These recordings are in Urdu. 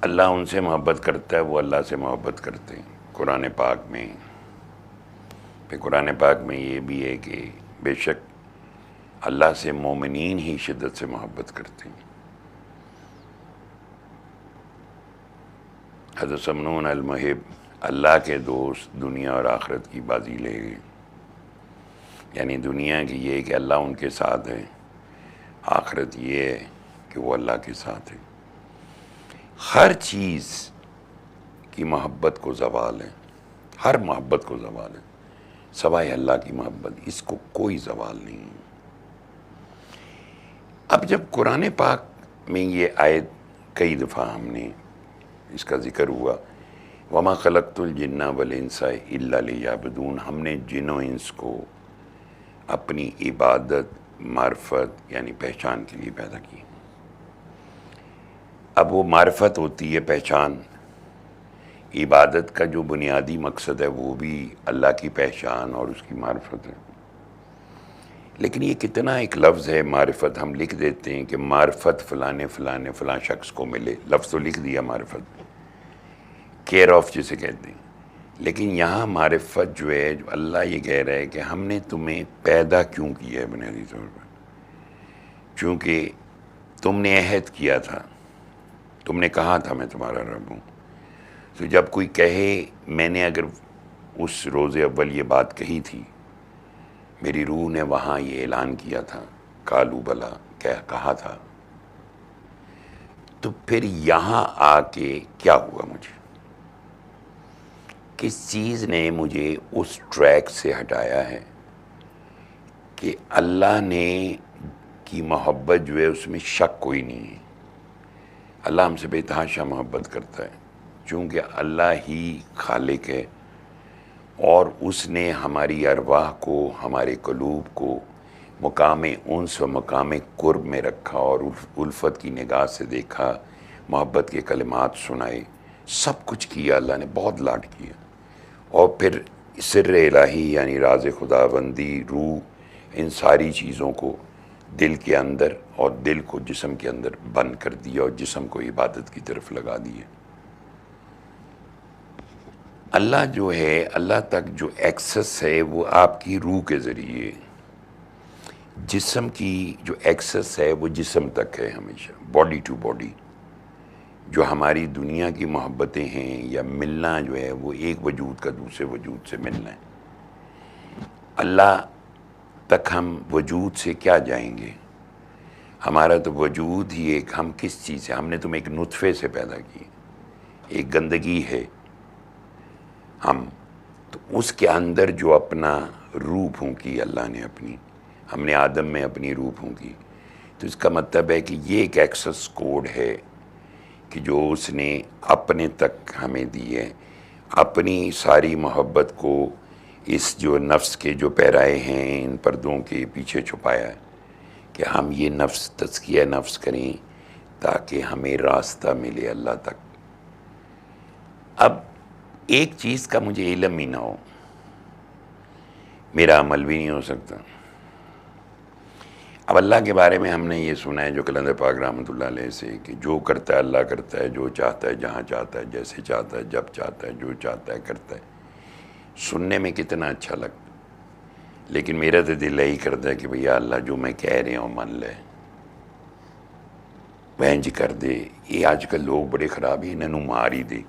اللہ ان سے محبت کرتا ہے، وہ اللہ سے محبت کرتے ہیں قرآن پاک میں۔ پھر قرآن پاک میں یہ بھی ہے کہ بے شک اللہ سے مومنین ہی شدت سے محبت کرتے ہیں۔ حضرت سمنون المحب، اللہ کے دوست دنیا اور آخرت کی بازی لے گئے، یعنی دنیا کی یہ کہ اللہ ان کے ساتھ ہے، آخرت یہ ہے کہ وہ اللہ کے ساتھ ہے۔ ہر چیز کی محبت کو زوال ہے، ہر محبت کو زوال ہے سوائے اللہ کی محبت، اس کو کوئی زوال نہیں ہے۔ اب جب قرآن پاک میں یہ آیت کئی دفعہ ہم نے اس کا ذکر ہوا، وَمَا خَلَقْتُ الْجِنَّ وَالْإِنسَ إِلَّا لِيَعْبُدُونَ، ہم نے جن و انس کو اپنی عبادت، معرفت یعنی پہچان کے لیے پیدا کی۔ اب وہ معرفت ہوتی ہے، پہچان، عبادت کا جو بنیادی مقصد ہے وہ بھی اللہ کی پہچان اور اس کی معرفت ہے۔ لیکن یہ کتنا ایک لفظ ہے معرفت، ہم لکھ دیتے ہیں کہ معرفت فلانے فلانے فلاں شخص کو ملے، لفظ تو لکھ دیا معرفت، کیئر آف جسے کہتے ہیں، لیکن یہاں معرفت جو ہے، جو اللہ یہ کہہ رہا ہے کہ ہم نے تمہیں پیدا کیوں کیا ہے بنیادی طور پر، چونکہ تم نے عہد کیا تھا، تم نے کہا تھا میں تمہارا رب ہوں۔ تو جب کوئی کہے میں نے اگر اس روز اول یہ بات کہی تھی، میری روح نے وہاں یہ اعلان کیا تھا، کالو بلا کہا تھا، تو پھر یہاں آ کے کیا ہوا، مجھے کس چیز نے مجھے اس ٹریک سے ہٹایا ہے کہ اللہ نے کی محبت جو ہے اس میں شک کوئی نہیں ہے۔ اللہ ہم سے بے تحاشا محبت کرتا ہے، چونکہ اللہ ہی خالق ہے، اور اس نے ہماری ارواح کو، ہمارے قلوب کو مقام انس و مقام قرب میں رکھا، اور الفت کی نگاہ سے دیکھا، محبت کے کلمات سنائے، سب کچھ کیا، اللہ نے بہت لاڈ کیا، اور پھر سر الہی یعنی راز خداوندی، روح، ان ساری چیزوں کو دل کے اندر اور دل کو جسم کے اندر بند کر دیا، اور جسم کو عبادت کی طرف لگا دیا۔ اللہ جو ہے، اللہ تک جو ایکسس ہے وہ آپ کی روح کے ذریعے، جسم کی جو ایکسس ہے وہ جسم تک ہے ہمیشہ، باڈی ٹو باڈی۔ جو ہماری دنیا کی محبتیں ہیں یا ملنا جو ہے وہ ایک وجود کا دوسرے وجود سے ملنا ہے۔ اللہ تک ہم وجود سے کیا جائیں گے؟ ہمارا تو وجود ہی ایک، ہم کس چیز سے، ہم نے تم ایک نطفے سے پیدا کی، ایک گندگی ہے ہم، تو اس کے اندر جو اپنا روح پھونکی اللہ نے اپنی، ہم نے آدم میں اپنی روح پھونکی، تو اس کا مطلب ہے کہ یہ ایک ایکسس کوڈ ہے کہ جو اس نے اپنے تک ہمیں دی ہے، اپنی ساری محبت کو اس جو نفس کے جو پیرائے ہیں ان پردوں کے پیچھے چھپایا ہے کہ ہم یہ نفس تزکیہ نفس کریں تاکہ ہمیں راستہ ملے اللہ تک۔ اب ایک چیز کا مجھے علم ہی نہ ہو، میرا عمل بھی نہیں ہو سکتا۔ اب اللہ کے بارے میں ہم نے یہ سنا ہے جو کلندر پاک رحمۃ اللہ علیہ سے، کہ جو کرتا ہے اللہ کرتا ہے، جو چاہتا ہے جہاں چاہتا ہے، جیسے چاہتا ہے، جب چاہتا ہے، جو چاہتا ہے کرتا ہے۔ سننے میں کتنا اچھا لگتا، لیکن میرا تو دل یہی کرتا ہے کہ بھیا اللہ جو میں کہہ رہے ہوں مان لے، وینج کر دے۔ یہ آج کل لوگ بڑے خراب ہیں، انہوں مار ہی دے،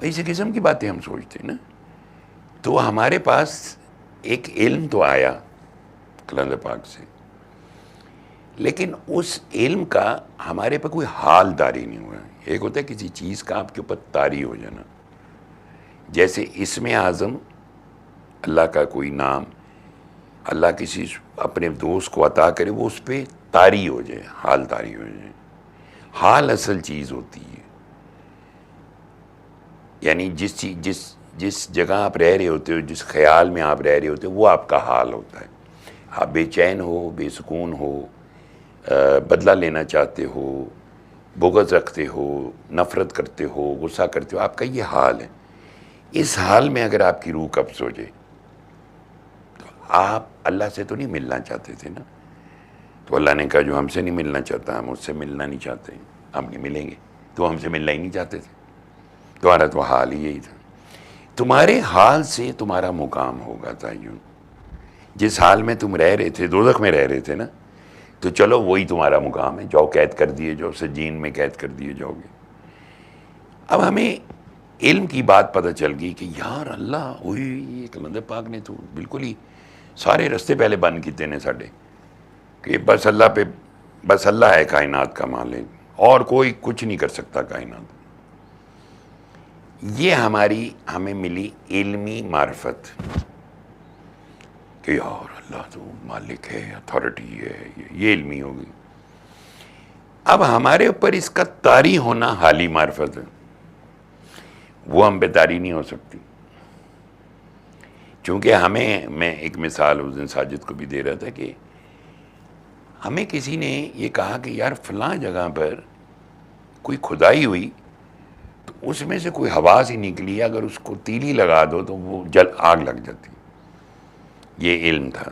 اسی قسم کی باتیں ہم سوچتے ہیں نا۔ تو ہمارے پاس ایک علم تو آیا کلندر پاک سے، لیکن اس علم کا ہمارے پہ کوئی حال داری نہیں ہوا۔ ایک ہوتا ہے کسی چیز کا آپ کے اوپر طاری ہو جانا، جیسے اسم اعظم اللہ کا کوئی نام اللہ کسی اپنے دوست کو عطا کرے، وہ اس پہ طاری ہو جائے، حال طاری ہو جائے۔ حال اصل چیز ہوتی ہے، یعنی جس جگہ آپ رہ رہے ہوتے ہو، جس خیال میں آپ رہ رہے ہوتے ہو، وہ آپ کا حال ہوتا ہے۔ آپ بے چین ہو، بے سکون ہو، بدلہ لینا چاہتے ہو، بغض رکھتے ہو، نفرت کرتے ہو، غصہ کرتے ہو، آپ کا یہ حال ہے۔ اس حال میں اگر آپ کی روح قبض ہو جائے تو آپ اللہ سے تو نہیں ملنا چاہتے تھے نا، تو اللہ نے کہا جو ہم سے نہیں ملنا چاہتا، ہم اس سے ملنا نہیں چاہتے، ہم نہیں ملیں گے۔ تو ہم سے ملنا ہی نہیں چاہتے تھے. تمہارا تو حال ہی یہی تھا. تمہارے حال سے تمہارا مقام ہوگا تعین. جس حال میں تم رہ رہے تھے، دوزخ میں رہ رہے تھے نا، تو چلو وہی تمہارا مقام ہے. جاؤ قید کر دیے جاؤ، سجین میں قید کر دیے جاؤ گے. اب ہمیں علم کی بات پتہ چل گئی کہ یار اللہ ہوئی یہ کلندر پاک نے تو بالکل ہی سارے رستے پہلے بند کیتے نے ساڈے، کہ بس اللہ پہ، بس اللہ ہے کائنات کا مالک، اور کوئی کچھ نہیں کر سکتا کائنات. یہ ہمیں ملی علمی معرفت کہ یار اللہ تو مالک ہے، اتھارٹی ہے، یہ علمی ہوگی. اب ہمارے اوپر اس کا طاری ہونا حالی معرفت ہے، وہ ہم پہ طاری نہیں ہو سکتی. چونکہ میں ایک مثال اس دن ساجد کو بھی دے رہا تھا کہ ہمیں کسی نے یہ کہا کہ یار فلاں جگہ پر کوئی کھدائی ہوئی تو اس میں سے کوئی ہوا سی نکلی، اگر اس کو تیلی لگا دو تو وہ آگ لگ جاتی. یہ علم تھا.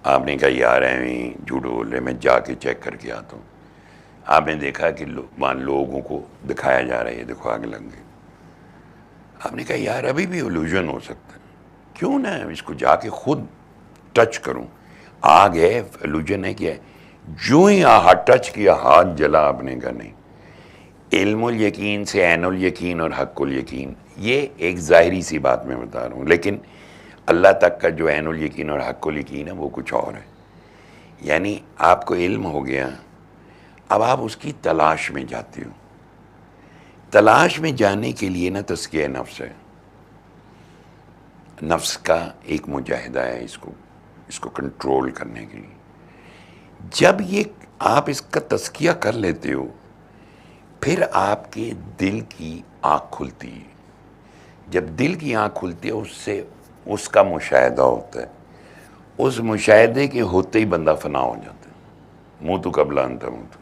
آپ نے کہا یار جھوٹ بول رہے، میں جا کے چیک کر کے آتا ہوں. آپ نے دیکھا کہ وہاں لوگوں کو دکھایا جا رہا ہے، یہ دیکھو آگ لگ گئی. آپ نے کہا یار ابھی بھی ایلوژن ہو سکتا ہے، کیوں نہ اس کو جا کے خود ٹچ کروں. آگ ہے، ایلوژن ہے، کیا ہے. جو ہی ہاتھ ٹچ کیا ہاتھ جلا. آپ نے کہا نہیں. علم الیقین سے عین الیقین اور حق الیقین، یہ ایک ظاہری سی بات میں بتا رہا ہوں، لیکن اللہ تک کا جو عین الیقین اور حق الیقین ہے وہ کچھ اور ہے. یعنی آپ کو علم ہو گیا، اب آپ اس کی تلاش میں جاتے ہو. تلاش میں جانے کے لیے نا تزکیہ نفس ہے، نفس کا ایک مجاہدہ ہے اس کو کنٹرول کرنے کے لیے. جب یہ آپ اس کا تزکیہ کر لیتے ہو، پھر آپ کے دل کی آنکھ کھلتی ہے. جب دل کی آنکھ کھلتی ہے، اس سے اس کا مشاہدہ ہوتا ہے. اس مشاہدے کے ہوتے ہی بندہ فنا ہو جاتا ہے. منہ تو قبل انت منہ تو